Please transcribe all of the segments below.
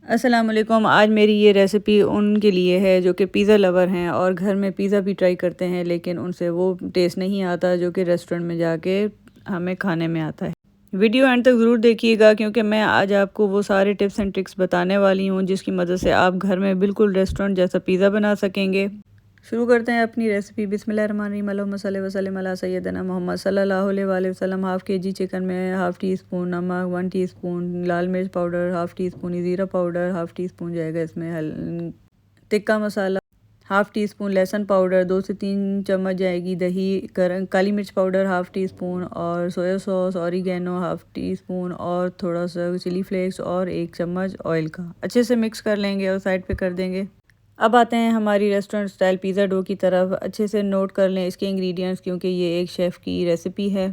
अस्सलाम वालेकुम। आज मेरी ये रेसिपी उनके लिए है जो कि पिज़्ज़ा लवर हैं और घर में पिज़्ज़ा भी ट्राई करते हैं, लेकिन उनसे वो टेस्ट नहीं आता जो कि रेस्टोरेंट में जाके हमें खाने में आता है। वीडियो एंड तक ज़रूर देखिएगा क्योंकि मैं आज आपको वो सारे टिप्स एंड ट्रिक्स बताने वाली हूँ जिसकी मदद से आप घर में बिल्कुल रेस्टोरेंट जैसा पिज़्ज़ा बना सकेंगे। शुरू करते हैं अपनी रेसिपी। बिस्मिल्लाहिर्रहमानिर्रहीम। अल्लाहुम्मा सल्लि व सल्लिम अला सय्यदना मोहम्मद सल्लल्लाहु अलैहि वसल्लम। हाफ़ केजी चिकन में हाफ़ टी स्पून नमक, 1 टीस्पून लाल मिर्च पाउडर, हाफ़ टी स्पून ज़ीरा पाउडर, हाफ़ टी स्पून जाएगा इसमें तिक्का मसाला, हाफ़ टी स्पून लहसुन पाउडर, 2 से 3 चम्मच जाएगी दही, गरम काली मिर्च पाउडर हाफ़ टी स्पून और soya sauce, oregano half tea spoon और थोड़ा सा चिली फ्लेक्स और 1 चम्मच ऑयल का। अच्छे से मिक्स कर लेंगे और साइड पे कर देंगे। अब आते हैं हमारी रेस्टोरेंट स्टाइल पिज़्ज़ा डो की तरफ। अच्छे से नोट कर लें इसके इंग्रेडिएंट्स क्योंकि ये एक शेफ़ की रेसिपी है।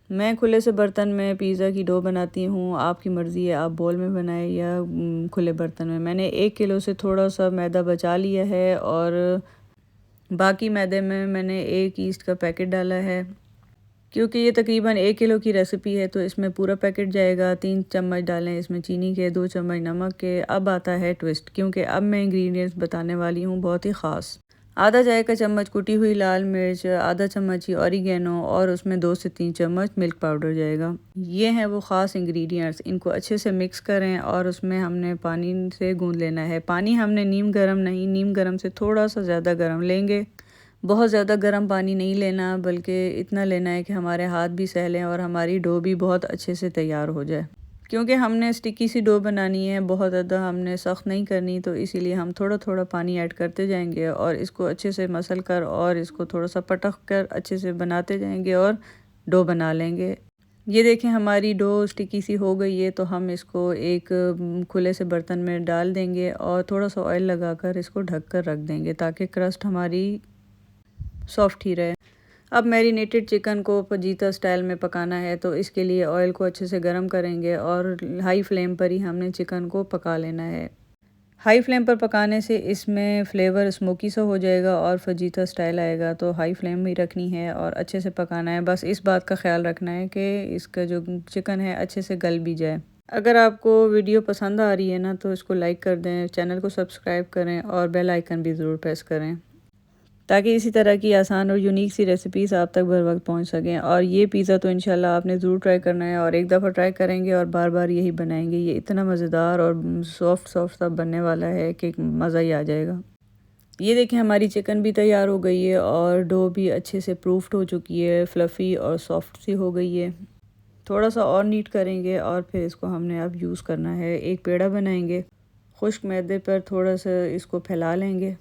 मैं खुले से बर्तन में पिज़्ज़ा की डो बनाती हूँ, आपकी मर्ज़ी है आप बोल में बनाएं या खुले बर्तन में। मैंने 1 किलो से थोड़ा सा मैदा बचा लिया है और बाकी मैदे में मैंने 1 ईस्ट का पैकेट डाला है। क्योंकि ये तकरीबन 1 किलो की रेसिपी है तो इसमें पूरा पैकेट जाएगा। 3 चम्मच डालें इसमें चीनी के, 2 चम्मच नमक के। अब आता है ट्विस्ट, क्योंकि अब मैं इंग्रेडिएंट्स बताने वाली हूँ बहुत ही ख़ास। आधा चाय का चम्मच कुटी हुई लाल मिर्च, आधा चम्मच ही ऑरिगेनो और उसमें 2 से 3 चम्मच मिल्क पाउडर जाएगा। ये हैं वो ख़ास इंग्रेडिएंट्स। इनको अच्छे से मिक्स करें और उसमें हमने पानी से गूँध लेना है। पानी हमने नीम गर्म नहीं, नीम गर्म से थोड़ा सा ज़्यादा गर्म लेंगे। बहुत ज़्यादा गर्म पानी नहीं लेना, बल्कि इतना लेना है कि हमारे हाथ भी सहलें और हमारी डो भी बहुत अच्छे से तैयार हो जाए। क्योंकि हमने स्टिकी सी डो बनानी है, बहुत ज़्यादा हमने सख्त नहीं करनी, तो इसीलिए हम थोड़ा थोड़ा पानी ऐड करते जाएंगे और इसको अच्छे से मसल कर और इसको थोड़ा सा पटक कर अच्छे से बनाते जाएंगे और डो बना लेंगे। ये देखें हमारी डो स्टिकी सी हो गई है, तो हम इसको एक खुले से बर्तन में डाल देंगे और थोड़ा सा ऑयल लगाकर इसको ढक कर रख देंगे ताकि क्रस्ट हमारी सॉफ्ट ही रहे। अब मैरिनेटेड चिकन को फजीता स्टाइल में पकाना है, तो इसके लिए ऑयल को अच्छे से गर्म करेंगे और हाई फ्लेम पर ही हमने चिकन को पका लेना है। हाई फ्लेम पर पकाने से इसमें फ्लेवर स्मोकी सा हो जाएगा और फजीता स्टाइल आएगा, तो हाई फ्लेम ही रखनी है और अच्छे से पकाना है। बस इस बात का ख्याल रखना है कि इसका जो चिकन है अच्छे से गल भी जाए। अगर आपको वीडियो पसंद आ रही है ना, तो इसको लाइक कर दें, चैनल को सब्सक्राइब करें और बेल आइकन भी ज़रूर प्रेस करें ताकि इसी तरह की आसान और यूनिक सी रेसिपीज़ आप तक बर वक्त पहुँच सकें। और ये पिज़्ज़ा तो इंशाल्लाह आपने ज़रूर ट्राई करना है और एक दफ़ा ट्राई करेंगे और बार बार यही बनाएंगे। ये इतना मज़ेदार और सॉफ्ट सॉफ्ट सा बनने वाला है कि मज़ा ही आ जाएगा। ये देखें हमारी चिकन भी तैयार हो गई है और डो भी अच्छे से प्रूफ्ड हो चुकी है, फ्लफ़ी और सॉफ्ट सी हो गई है। थोड़ा सा और नीट करेंगे और फिर इसको हमने अब यूज़ करना है। एक पेड़ा बनाएंगे, खुश्क मैदे पर थोड़ा सा इसको फैला लेंगे।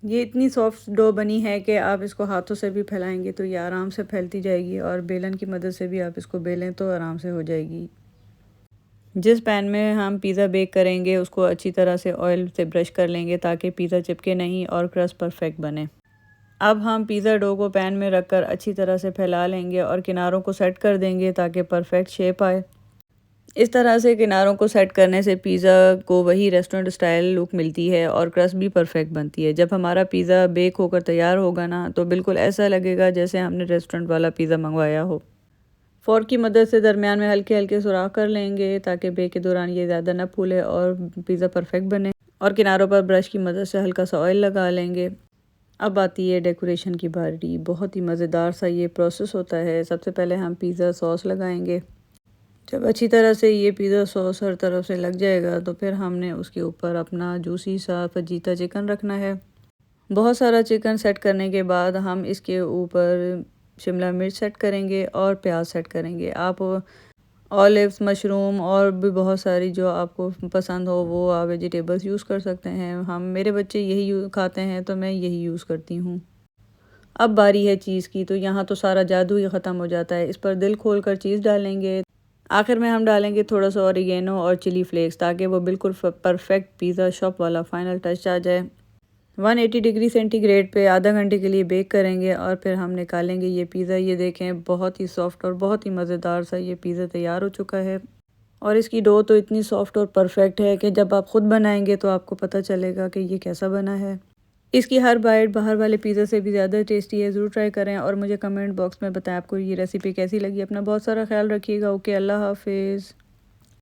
ये इतनी सॉफ्ट डो बनी है कि आप इसको हाथों से भी फैलाएंगे तो ये आराम से फैलती जाएगी और बेलन की मदद से भी आप इसको बेलें तो आराम से हो जाएगी। जिस पैन में हम पिज़्ज़ा बेक करेंगे उसको अच्छी तरह से ऑयल से ब्रश कर लेंगे ताकि पिज़्ज़ा चिपके नहीं और क्रस्ट परफेक्ट बने। अब हम पिज़्ज़ा डो को पैन में रखकर अच्छी तरह से फैला लेंगे और किनारों को सेट कर देंगे ताकि परफेक्ट शेप आए। इस तरह से किनारों को सेट करने से पिज़्ज़ा को वही रेस्टोरेंट स्टाइल लुक मिलती है और क्रस्ट भी परफेक्ट बनती है। जब हमारा पिज़्ज़ा बेक होकर तैयार होगा ना, तो बिल्कुल ऐसा लगेगा जैसे हमने रेस्टोरेंट वाला पिज़्ज़ा मंगवाया हो। फ़ोर्क की मदद से दरमियान में हल्के हल्के सुराख कर लेंगे ताकि बेक के दौरान ये ज़्यादा ना फूले और पिज़्ज़ा परफेक्ट बने। और किनारों पर ब्रश की मदद से हल्का सा ऑयल लगा लेंगे। अब आती है डेकोरेशन की बारी। बहुत ही मज़ेदार सा ये प्रोसेस होता है। सबसे पहले हम पिज़्ज़ा सॉस लगाएंगे। जब अच्छी तरह से ये पिज़्ज़ा सॉस हर तरफ से लग जाएगा, तो फिर हमने उसके ऊपर अपना जूसी सा फजीता चिकन रखना है। बहुत सारा चिकन सेट करने के बाद हम इसके ऊपर शिमला मिर्च सेट करेंगे और प्याज सेट करेंगे। आप ऑलिव्स, मशरूम और भी बहुत सारी जो आपको पसंद हो वो आप वेजिटेबल्स यूज़ कर सकते हैं। मेरे बच्चे यही खाते हैं तो मैं यही यूज़ करती हूँ। अब बारी है चीज़ की, तो यहाँ तो सारा जादू ही ख़त्म हो जाता है। इस पर दिल खोल कर चीज़ डालेंगे। आखिर में हम डालेंगे थोड़ा सा ऑरिगेनो और चिली फ्लेक्स ताकि वो बिल्कुल परफेक्ट पिज़्ज़ा शॉप वाला फ़ाइनल टच आ जाए। 180 डिग्री सेंटीग्रेड पे आधा घंटे के लिए बेक करेंगे और फिर हम निकालेंगे ये पिज़्ज़ा। ये देखें बहुत ही सॉफ्ट और बहुत ही मज़ेदार सा ये पिज़्ज़ा तैयार हो चुका है। और इसकी डो तो इतनी सॉफ्ट और परफेक्ट है कि जब आप ख़ुद बनाएंगे तो आपको पता चलेगा कि ये कैसा बना है। इसकी हर बाइट बाहर वाले पिज़्ज़ा से भी ज़्यादा टेस्टी है। ज़रूर ट्राई करें और मुझे कमेंट बॉक्स में बताएं आपको ये रेसिपी कैसी लगी। अपना बहुत सारा ख्याल रखिएगा। ओके, अल्लाह हाफिज़।